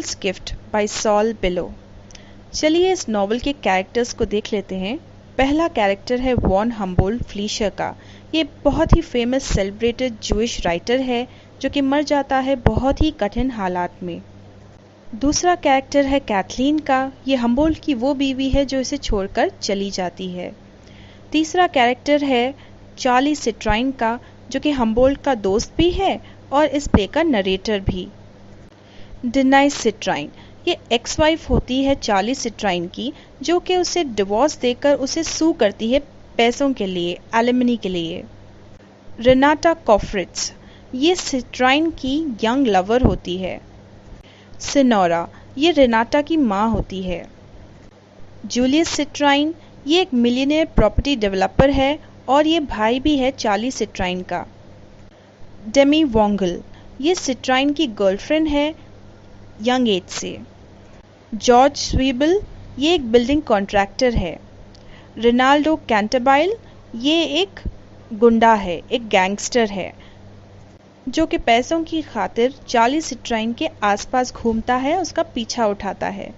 हम्बोल्ड्स gift bye sol बेलो। चलिए इस novel के कैरेक्टर्स को देख लेते हैं। पहला कैरेक्टर है वॉन हम्बोल्ड फ्लीशर का। ये बहुत ही फेमस सेलिब्रेटेड जूइश राइटर है जो कि मर जाता है बहुत ही कठिन हालात में। दूसरा कैरेक्टर है कैथलीन का। ये हम्बोल्ड की वो बीवी है जो इसे छोड़कर चली जाती है। तीसरा कैरेक्टर है चार्ली सिट्राइन का जो कि हम्बोल्ड का दोस्त भी है और इस प्ले का नरेटर भी। डेनाइस सिट्राइन ये एक्स वाइफ होती है चार्ली सिट्राइन की, जो कि उसे डिवोर्स देकर उसे सू करती है पैसों के लिए, एलिमनी के लिए। रेनाटा कॉफ्रिट्स ये सिट्राइन की यंग लवर होती है। सिनोरा ये रेनाटा की माँ होती है। जूलियस सिट्राइन ये एक मिलियनेयर प्रॉपर्टी डेवलपर है और ये भाई भी है चार्ली सिट्राइन का। डेमी वोंगल ये सिट्राइन की गर्लफ्रेंड है यंग एज से। जॉर्ज स्वीबल ये एक बिल्डिंग कॉन्ट्रैक्टर है। रिनाल्डो कैंटरबाइल ये एक गुंडा है, एक गैंगस्टर है जो कि पैसों की खातिर चार्ली सिट्राइन के आसपास घूमता है, उसका पीछा उठाता है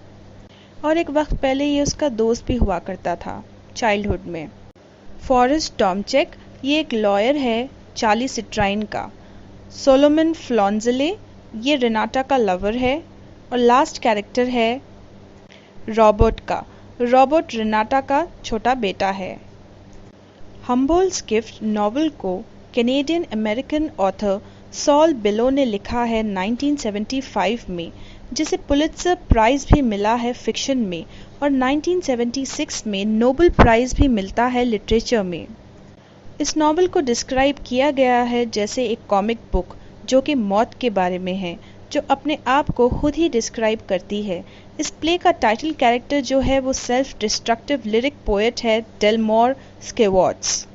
और एक वक्त पहले ये उसका दोस्त भी हुआ करता था चाइल्डहुड में। फॉरेस्ट टॉमचेक ये एक लॉयर है चार्ली सिट्राइन का। सोलोमन फ्लॉन्जले ये रेनाटा का लवर है। और लास्ट कैरेक्टर है रॉबर्ट का। रॉबर्ट रेनाटा का छोटा बेटा है। हम्बोल्ड्स गिफ्ट नॉवल को कैनेडियन अमेरिकन ऑथर सॉल बेलो ने लिखा है 1975 में, जिसे पुलित्जर प्राइज भी मिला है फिक्शन में और 1976 में नोबेल प्राइज भी मिलता है लिटरेचर में। इस नॉवल को डिस्क्राइब किया गया है जैसे एक कॉमिक बुक जो कि मौत के बारे में है, जो अपने आप को खुद ही डिस्क्राइब करती है। इस प्ले का टाइटल कैरेक्टर जो है वो सेल्फ डिस्ट्रक्टिव लिरिक पोएट है डेलमोर स्केवॉट्स।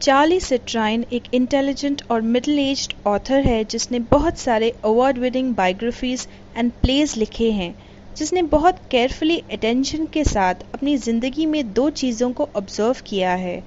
चार्ली सिट्राइन एक इंटेलिजेंट और मिडिल एज्ड ऑथर है जिसने बहुत सारे award winning biographies and plays लिखे हैं, जिसने बहुत केयरफुली अटेंशन के साथ अपनी ज़िंदगी में दो चीज़ों को ऑब्जर्व किया है,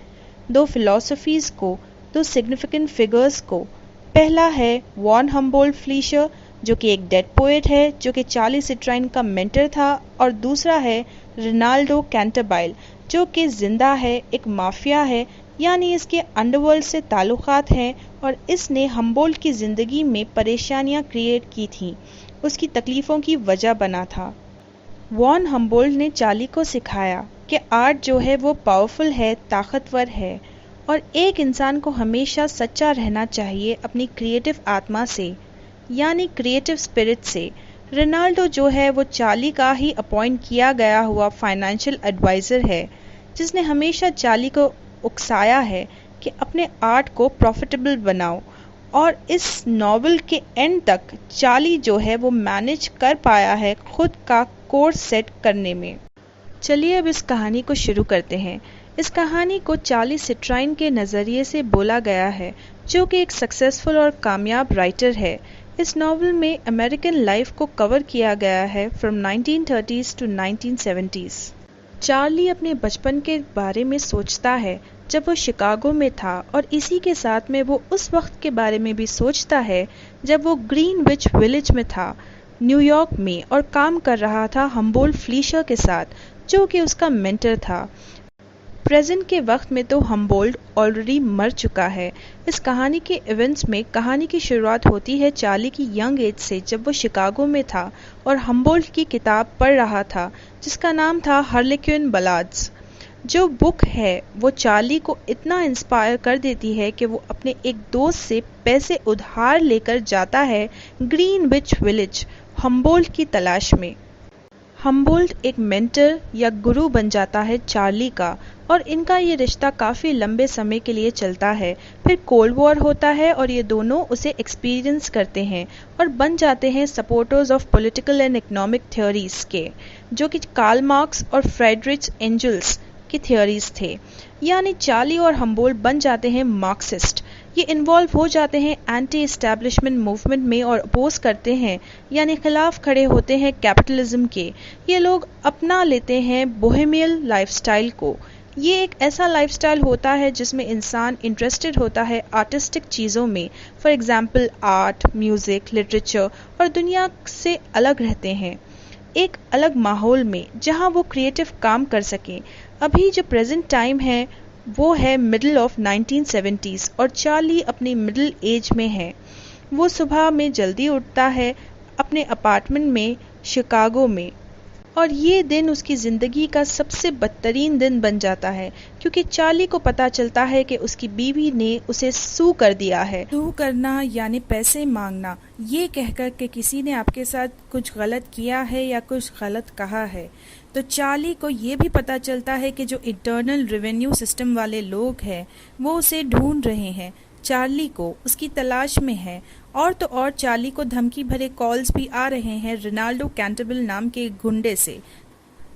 दो फिलॉसफीज़ को, दो सिग्निफिकेंट फिगर्स को। पहला है वॉन हम्बोल्ड फ्लीशर जो कि एक डेड पोएट है जो कि चार्ली सिट्राइन का मेंटर था, और दूसरा है रिनाल्डो कैंटरबाइल जो कि जिंदा है, एक माफिया है, यानी इसके अंडरवर्ल्ड से ताल्लुकात हैं और इसने हम्बोल्ड की ज़िंदगी में परेशानियां क्रिएट की थीं, उसकी तकलीफ़ों की वजह बना था। वॉन हम्बोल्ड ने चार्ली को सिखाया कि आर्ट जो है वो पावरफुल है, ताकतवर है और एक इंसान को हमेशा सच्चा रहना चाहिए अपनी क्रिएटिव आत्मा से, यानी क्रिएटिव स्पिरिट से। रेनाल्डो जो है वो चार्ली का ही अपॉइंट किया गया हुआ फाइनेंशियल एडवाइज़र है, जिसने हमेशा चार्ली को उकसाया है कि अपने आर्ट को प्रॉफिटेबल बनाओ, और इस नॉवल के एंड तक चार्ली जो है वो मैनेज कर पाया है खुद का कोर्स सेट करने में। चलिए अब इस कहानी को शुरू करते हैं। इस कहानी को चार्ली सिट्राइन के नज़रिए से बोला गया है, जो कि एक सक्सेसफुल और कामयाब राइटर है। इस नॉवल में अमेरिकन लाइफ को कवर किया गया है from 1930s to 1970s। Charlie अपने बचपन के बारे में सोचता है जब वो शिकागो में था, और इसी के साथ में वो उस वक्त के बारे में भी सोचता है जब वो ग्रीनविच विलेज में था न्यूयॉर्क में और काम कर रहा था हम्बोल्ड फ्लीशर के साथ, जो कि उसका मेंटर था। प्रेजेंट के वक्त में तो हम्बोल्ड ऑलरेडी मर चुका है। इस कहानी के इवेंट्स में कहानी की शुरुआत होती है चार्ली की यंग एज से, जब वो शिकागो में था और हम्बोल्ड की किताब पढ़ रहा था जिसका नाम था हार्लेक्विन बलाड्स। जो बुक है वो चार्ली को इतना इंस्पायर कर देती है कि वो अपने एक दोस्त से पैसे उधार लेकर जाता है ग्रीनविच विलेज हम्बोल्ड की तलाश में। हम्बोल्ड एक मेंटर या गुरु बन जाता है चार्ली का, और इनका ये रिश्ता काफ़ी लंबे समय के लिए चलता है। फिर कोल्ड वॉर होता है और ये दोनों उसे एक्सपीरियंस करते हैं और बन जाते हैं supporters of political and economic theories के, जो कि कार्ल मार्क्स और फ्रेडरिच एंजल्स की थ्योरीज थे। यानी चार्ली और हम्बोल्ड बन जाते हैं मार्क्सिस्ट। ये इन्वॉल्व हो जाते हैं एंटी एस्टैब्लिशमेंट मूवमेंट में और अपोज करते हैं, यानी खिलाफ खड़े होते हैं कैपिटलिज्म के। ये लोग अपना लेते हैं बोहेमियल लाइफस्टाइल को, ये एक ऐसा लाइफस्टाइल होता है जिसमें इंसान इंटरेस्टेड होता है आर्टिस्टिक चीज़ों में, for example art, music, literature, और दुनिया से अलग रहते हैं, एक अलग माहौल में जहाँ वो क्रिएटिव काम कर सकें। अभी जो प्रेजेंट टाइम है वो है मिडल ऑफ 1970s और चार्ली अपनी मिडिल एज में है। वो सुबह में जल्दी उठता है अपने अपार्टमेंट में शिकागो में, और ये दिन उसकी ज़िंदगी का सबसे बदतरीन दिन बन जाता है क्योंकि चार्ली को पता चलता है कि उसकी बीवी ने उसे सू कर दिया है। सू करना यानी पैसे मांगना, ये कहकर कि किसी ने आपके साथ कुछ गलत किया है या कुछ गलत कहा है। तो चार्ली को ये भी पता चलता है कि जो इंटरनल रेवेन्यू सिस्टम वाले लोग हैं वो उसे ढूंढ रहे हैं, चार्ली को उसकी तलाश में है। और तो और चार्ली को धमकी भरे कॉल्स भी आ रहे हैं रोनाल्डो कैंटेबल नाम के एक गुंडे से।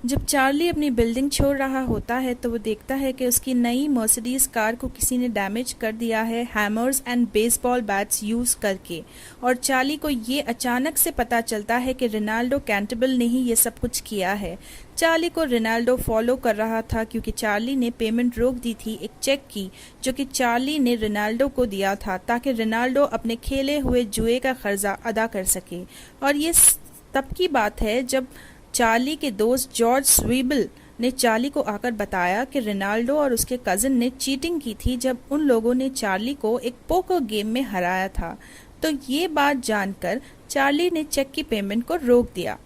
जब चार्ली अपनी बिल्डिंग छोड़ रहा होता है तो वो देखता है कि उसकी नई मर्सिडीज कार को किसी ने डैमेज कर दिया है hammers and baseball bats use करके। और चार्ली को ये अचानक से पता चलता है कि रोनाल्डो कैंटेबल ने ही ये सब कुछ किया है। चार्ली को रोनाल्डो फॉलो कर रहा था क्योंकि चार्ली ने पेमेंट रोक दी थी एक चेक की, जो कि चार्ली ने रोनाल्डो को दिया था ताकि रोनाल्डो अपने खेले हुए जुए का कर्जा अदा कर सके। और ये तब की बात है जब चार्ली के दोस्त जॉर्ज स्वीबल ने चार्ली को आकर बताया कि रोनाल्डो और उसके कजिन ने चीटिंग की थी जब उन लोगों ने चार्ली को एक पोकर गेम में हराया था। तो ये बात जानकर चार्ली ने चेक की पेमेंट को रोक दिया।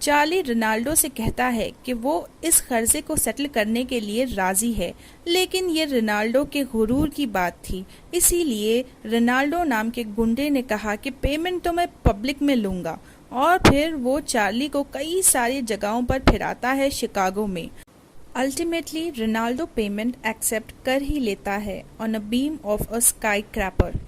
चार्ली रोनाल्डो से कहता है कि वो इस कर्जे को सेटल करने के लिए राजी है, लेकिन ये रोनाल्डो के गुरूर की बात थी, इसीलिए रोनाल्डो नाम के गुंडे ने कहा कि पेमेंट तो मैं पब्लिक में लूंगा। और फिर वो चार्ली को कई सारी जगहों पर फिराता है शिकागो में। अल्टीमेटली रोनाल्डो पेमेंट एक्सेप्ट कर ही लेता है on a beam of a skyscraper,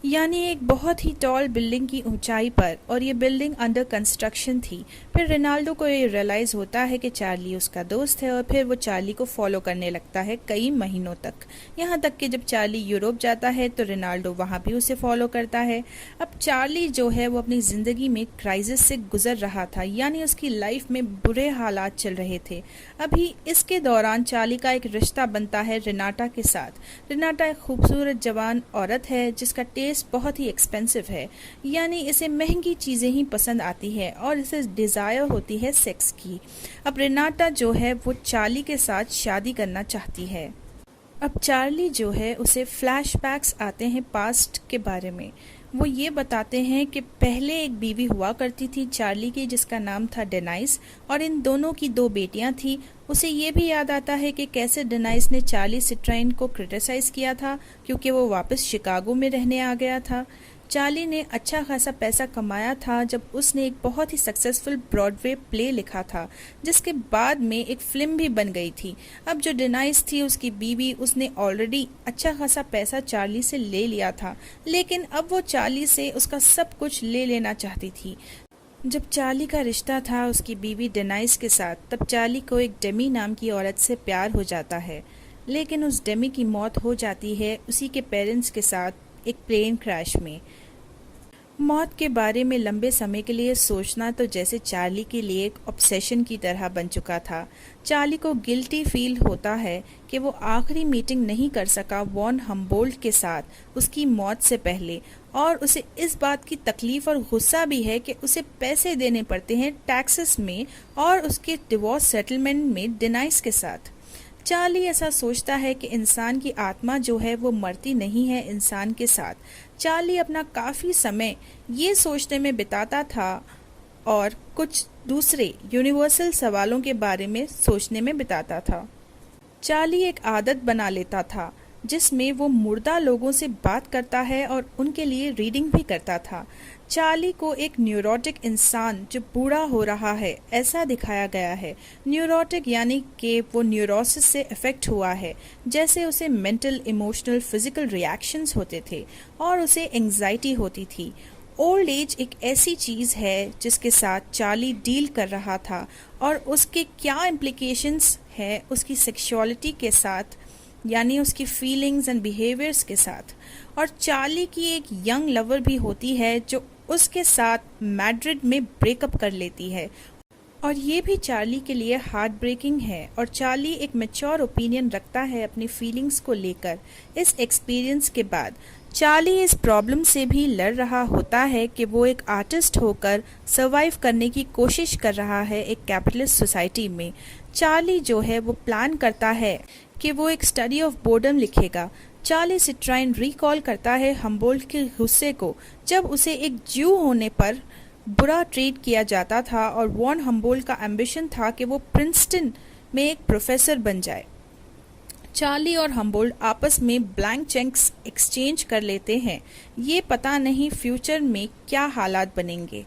यानी एक बहुत ही टॉल बिल्डिंग की ऊंचाई पर, और ये बिल्डिंग अंडर कंस्ट्रक्शन थी। फिर रोनाल्डो को ये रियलाइज़ होता है कि चार्ली उसका दोस्त है और फिर वो चार्ली को फॉलो करने लगता है कई महीनों तक, यहाँ तक कि जब चार्ली यूरोप जाता है तो रोनाल्डो वहाँ भी उसे फॉलो करता है। अब चार्ली जो है वो अपनी ज़िंदगी में क्राइसिस से गुजर रहा था, यानी उसकी लाइफ में बुरे हालात चल रहे थे। अभी इसके दौरान चार्ली का एक रिश्ता बनता है रेनाटा के साथ। रेनाटा एक खूबसूरत जवान औरत है जिसका टेस्ट बहुत ही एक्सपेंसिव है, यानी इसे महंगी चीज़ें ही पसंद आती है और इसे डिज़ायर होती है सेक्स की। अब रेनाटा जो है वो चार्ली के साथ शादी करना चाहती है। अब चार्ली जो है उसे फ्लैशबैक्स आते हैं पास्ट के बारे में। वो ये बताते हैं कि पहले एक बीवी हुआ करती थी चार्ली की जिसका नाम था डेनाइस, और इन दोनों की 2 बेटियां थी। उसे ये भी याद आता है कि कैसे डेनाइस ने चार्ली सिट्राइन को क्रिटिसाइज किया था क्योंकि वो वापस शिकागो में रहने आ गया था। चार्ली ने अच्छा खासा पैसा कमाया था जब उसने एक बहुत ही सक्सेसफुल ब्रॉडवे प्ले लिखा था जिसके बाद में एक फिल्म भी बन गई थी। अब जो डेनाइस थी उसकी बीवी, उसने ऑलरेडी अच्छा खासा पैसा चार्ली से ले लिया था, लेकिन अब वो चार्ली से उसका सब कुछ ले लेना चाहती थी। जब चार्ली का रिश्ता था उसकी बीवी डेनाइस के साथ, तब चार्ली को एक डेमी नाम की औरत से प्यार हो जाता है, लेकिन उस डेमी की मौत हो जाती है उसी के पेरेंट्स के साथ एक प्लेन क्रैश में। मौत के बारे में लंबे समय के लिए सोचना तो जैसे चार्ली के लिए एक ऑब्सेशन की तरह बन चुका था। चार्ली को गिल्टी फील होता है कि वो आखिरी मीटिंग नहीं कर सका वॉन हम्बोल्ट के साथ उसकी मौत से पहले, और उसे इस बात की तकलीफ और गुस्सा भी है कि उसे पैसे देने पड़ते हैं टैक्सेस में और उसके डिवोर्स सेटलमेंट में डेनाइस के साथ। चार्ली ऐसा सोचता है कि इंसान की आत्मा जो है वो मरती नहीं है इंसान के साथ। चार्ली अपना काफ़ी समय ये सोचने में बिताता था और कुछ दूसरे यूनिवर्सल सवालों के बारे में सोचने में बिताता था। चार्ली एक आदत बना लेता था जिसमें वो मुर्दा लोगों से बात करता है और उनके लिए रीडिंग भी करता था। चार्ली को एक न्यूरोटिक इंसान जो बूढ़ा हो रहा है ऐसा दिखाया गया है। न्यूरोटिक यानी कि वो न्यूरोसिस से अफेक्ट हुआ है, जैसे उसे मेंटल, इमोशनल, फिजिकल रिएक्शंस होते थे और उसे एंजाइटी होती थी। ओल्ड एज एक ऐसी चीज़ है जिसके साथ चार्ली डील कर रहा था और उसके क्या इम्प्लिकेशंस है उसकी सेक्सुअलिटी के साथ, यानी उसकी फीलिंग्स एंड बिहेवियर्स के साथ। और चार्ली की एक यंग लवर भी होती है जो उसके साथ मैड्रिड में ब्रेकअप कर लेती है। और ये भी चार्ली के लिए हार्ट ब्रेकिंग है और चार्ली एक मैच्योर ओपिनियन रखता है अपनी फीलिंग्स को लेकर। इस एक्सपीरियंस के बाद चार्ली इस प्रॉब्लम से भी लड़ रहा होता है कि वो एक आर्टिस्ट होकर सर्वाइव करने की कोशिश कर रहा है एक कैपिटलिस्ट सोसाइटी में। चार्ली जो है वो प्लान करता है कि वो एक स्टडी ऑफ बोर्डम लिखेगा। चार्ली सिट्राइन रिकॉल करता है हम्बोल्ट के गुस्से को जब उसे एक ज्यू होने पर बुरा ट्रीट किया जाता था और वॉन हम्बोल्ट का एम्बिशन था कि वो प्रिंसटन में एक प्रोफेसर बन जाए। चार्ली और हम्बोल्ट आपस में ब्लैंक चेक्स एक्सचेंज कर लेते हैं, ये पता नहीं फ्यूचर में क्या हालात बनेंगे।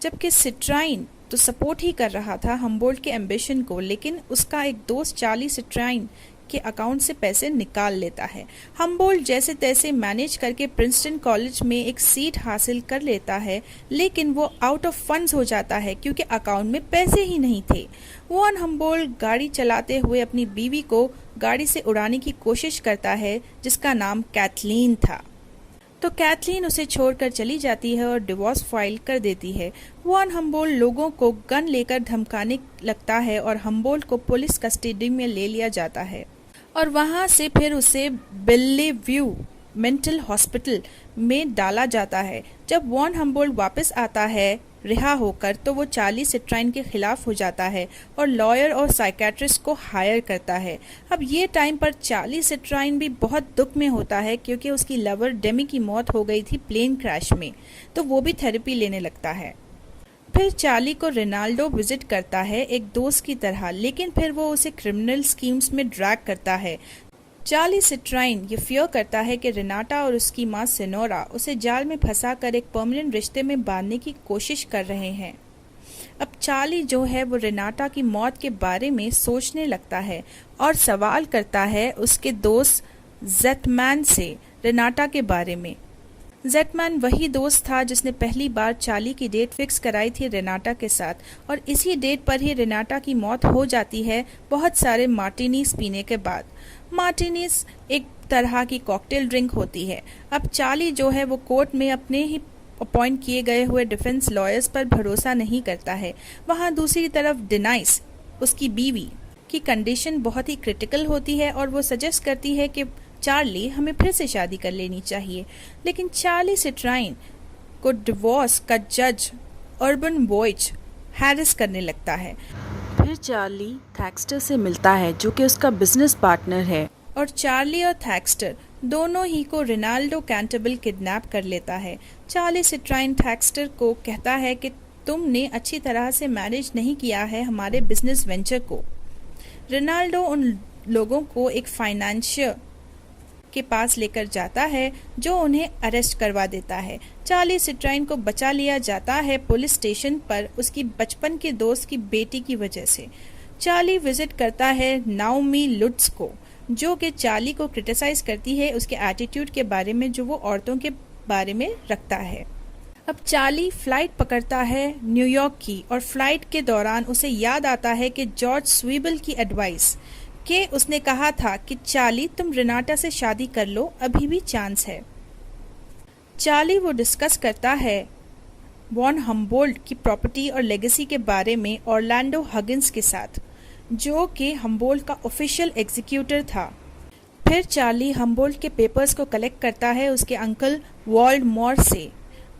जबकि सिट्राइन तो सपोर्ट ही कर रहा था हम्बोल्ट के एम्बिशन को, लेकिन उसका एक दोस्त चार्ली सिट्राइन के अकाउंट से पैसे निकाल लेता है। हम्बोल्ट जैसे तैसे मैनेज करके प्रिंसटन कॉलेज में एक सीट हासिल कर लेता है, लेकिन वो आउट ऑफ फंड्स हो जाता है क्योंकि अकाउंट में पैसे ही नहीं थे। वॉन हम्बोल्ट गाड़ी चलाते हुए अपनी बीवी को गाड़ी से उड़ाने की कोशिश करता है जिसका नाम कैथलीन था, तो कैथलीन उसे छोड़कर चली जाती है और डिवोर्स फाइल कर देती है। वॉन हम्बोल्ट लोगों को गन लेकर धमकाने लगता है और हम्बोल्ट को पुलिस कस्टडी में ले लिया जाता है और वहां से फिर उसे बेल्लेव्यू मेंटल हॉस्पिटल में डाला जाता है। जब वॉन हम्बोल्ट वापस आता है रिहा होकर तो वो चार्ली सिट्राइन के खिलाफ हो जाता है और लॉयर और साइकेट्रिस्ट को हायर करता है। अब ये टाइम पर चार्ली सिट्राइन भी बहुत दुख में होता है क्योंकि उसकी लवर डेमी की मौत हो गई थी प्लेन क्रैश में, तो वो भी थेरेपी लेने लगता है। फिर चार्ली को रेनाल्डो विजिट करता है एक दोस्त की तरह, लेकिन फिर वो उसे क्रिमिनल स्कीम्स में ड्रैग करता है। चार्ली सिट्राइन ये फियर करता है कि रेनाटा और उसकी माँ सेनोरा उसे जाल में फंसाकर एक परमानेंट रिश्ते में बांधने की कोशिश कर रहे हैं। अब चार्ली जो है वो रेनाटा की मौत के बारे में सोचने लगता है और सवाल करता है उसके दोस्त जेटमैन से रेनाटा के बारे में। जेटमैन वही दोस्त था जिसने पहली बार चार्ली की डेट फिक्स कराई थी रेनाटा के साथ, और इसी डेट पर ही रेनाटा की मौत हो जाती है बहुत सारे मार्टिनीज पीने के बाद। मार्टिनीज एक तरह की कॉकटेल ड्रिंक होती है। अब चार्ली जो है वो कोर्ट में अपने ही अपॉइंट किए गए हुए डिफेंस लॉयर्स पर भरोसा नहीं करता है। वहाँ दूसरी तरफ डिनाइस उसकी बीवी की कंडीशन बहुत ही क्रिटिकल होती है और वो सजेस्ट करती है कि चार्ली हमें फिर से शादी कर लेनी चाहिए, लेकिन चार्ली सिट्राइन को डिवोर्स का जज अर्बन बॉयच हैरिस करने लगता है। फिर चार्ली थैक्सटर से मिलता है जो कि उसका बिजनेस पार्टनर है, और चार्ली और थैक्सटर दोनों ही को रेनाल्डो कैंटेबल किडनैप कर लेता है। चार्ली सिट्राइन थैक्सटर को कहता है कि तुमने अच्छी तरह से मैनेज नहीं किया है हमारे बिजनेस वेंचर को। रेनाल्डो उन लोगों को एक फाइनेंशियर के पास लेकर जाता है जो उन्हें अरेस्ट करवा देता है। चार्ली सिट्राइन को बचा लिया जाता है पुलिस स्टेशन पर उसकी बचपन के दोस्त की बेटी की वजह से। चार्ली विजिट करता है नाओमी लुट्स को, जो कि चार्ली को क्रिटिसाइज करती है उसके एटीट्यूड के बारे में जो वो औरतों के बारे में रखता है। अब चार्ली फ्लाइट पकड़ता है न्यूयॉर्क की, और फ्लाइट के दौरान उसे याद आता है कि जॉर्ज स्वीबल की एडवाइस कि उसने कहा था कि चार्ली तुम रेनाटा से शादी कर लो, अभी भी चांस है। चार्ली वो डिस्कस करता है वॉन हम्बोल्ट की प्रॉपर्टी और लेगेसी के बारे में ऑरलैंडो हगिंस के साथ, जो कि हम्बोल्ट का ऑफिशियल एग्जीक्यूटर था। फिर चार्ली हम्बोल्ट के पेपर्स को कलेक्ट करता है उसके अंकल वॉल्ड मॉर से,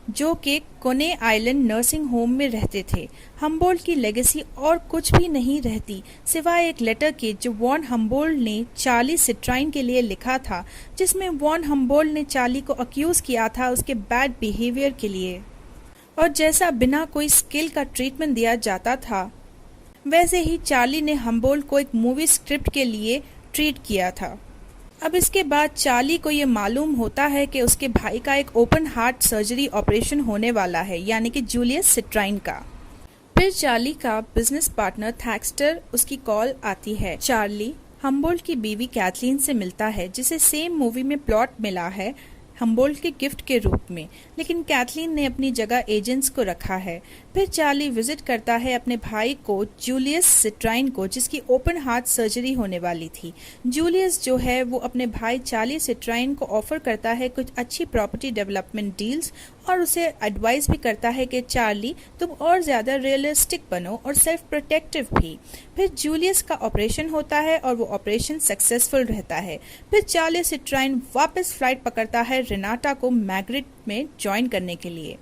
जो कि कोने आइलैंड नर्सिंग होम में रहते थे। हम्बोल्ट की लेगेसी और कुछ भी नहीं रहती सिवाय एक लेटर के जो वॉन हम्बोल्ट ने चार्ली सिट्राइन के लिए लिखा था, जिसमें वॉन हम्बोल्ट ने चार्ली को अक्यूज किया था उसके बैड बिहेवियर के लिए, और जैसा बिना कोई स्किल का ट्रीटमेंट दिया जाता था वैसे ही चार्ली ने हम्बोल्ट को एक मूवी स्क्रिप्ट के लिए ट्रीट किया था। अब इसके बाद चार्ली को ये मालूम होता है कि उसके भाई का एक ओपन हार्ट सर्जरी ऑपरेशन होने वाला है, यानी कि जूलियस सिट्राइन का। फिर चार्ली का बिजनेस पार्टनर थैक्सटर उसकी कॉल आती है। चार्ली हम्बोल्ट की बीवी कैथलीन से मिलता है, जिसे सेम मूवी में प्लॉट मिला है हम्बोल्ट के गिफ्ट के रूप में, लेकिन कैथलीन ने अपनी जगह एजेंट्स को रखा है। फिर चार्ली विजिट करता है अपने भाई को जूलियस सिट्राइन को, जिसकी ओपन हार्ट सर्जरी होने वाली थी। जूलियस जो है वो अपने भाई चार्ली सिट्राइन को ऑफर करता है कुछ अच्छी प्रॉपर्टी डेवलपमेंट डील्स और उसे एडवाइस भी करता है कि चार्ली तुम और ज़्यादा रियलिस्टिक बनो और सेल्फ प्रोटेक्टिव भी। फिर जूलियस का ऑपरेशन होता है और वो ऑपरेशन सक्सेसफुल रहता है। फिर चार्ली सिट्राइन वापस फ्लाइट पकड़ता है रेनाटा को मैड्रिड में ज्वाइन करने के लिए।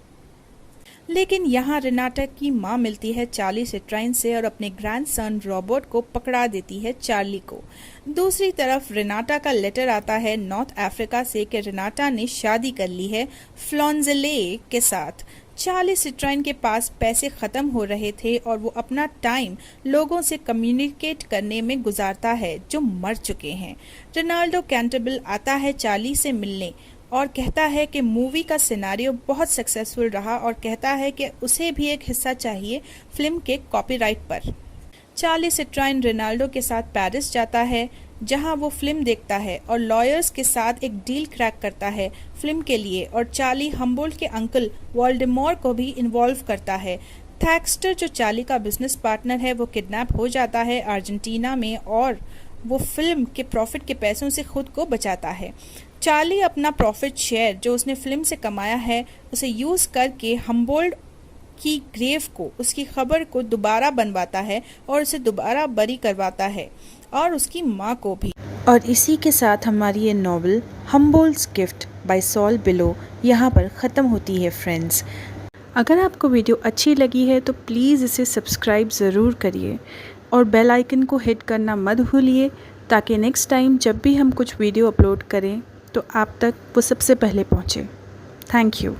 लेकिन यहाँ रेनाटा की माँ मिलती है चार्ली सिट्राइन से और अपने ग्रैंडसन रॉबर्ट को पकड़ा देती है चार्ली को। दूसरी तरफ रेनाटा का लेटर आता है नॉर्थ अफ्रीका से कि रेनाटा ने शादी कर ली है फ्लॉन्जेले के साथ। चार्ली सिट्राइन के पास पैसे ख़त्म हो रहे थे और वो अपना टाइम लोगों से कम्युनिकेट करने में गुजारता है जो मर चुके हैं। रोनाल्डो कैंटेरबिल आता है चार्ली से मिलने और कहता है कि मूवी का सिनेरियो बहुत सक्सेसफुल रहा और कहता है कि उसे भी एक हिस्सा चाहिए फिल्म के कॉपीराइट पर। चार्ली सिट्राइन रोनाल्डो के साथ पेरिस जाता है जहां वो फिल्म देखता है और लॉयर्स के साथ एक डील क्रैक करता है फिल्म के लिए और चार्ली हम्बोल्ट के अंकल वोल्डेमॉर को भी इन्वॉल्व करता है। थैक्सटर जो चार्ली का बिजनेस पार्टनर है वो किडनैप हो जाता है अर्जेंटीना में और वो फिल्म के प्रॉफिट के पैसों से खुद को बचाता है। चार्ली अपना प्रॉफिट शेयर जो उसने फिल्म से कमाया है उसे यूज़ करके हम्बोल्ट की ग्रेव को, उसकी खबर को दोबारा बनवाता है और उसे दोबारा बरी करवाता है और उसकी माँ को भी। और इसी के साथ हमारी ये नॉवल हम्बोल्ट्स गिफ्ट बाय सॉल बेलो यहाँ पर ख़त्म होती है फ्रेंड्स। अगर आपको वीडियो अच्छी लगी है तो प्लीज़ इसे सब्सक्राइब ज़रूर करिए और बेल आइकन को हिट करना मत भूलिए ताकि नेक्स्ट टाइम जब भी हम कुछ वीडियो अपलोड करें तो आप तक वो सबसे पहले पहुँचे। Thank you.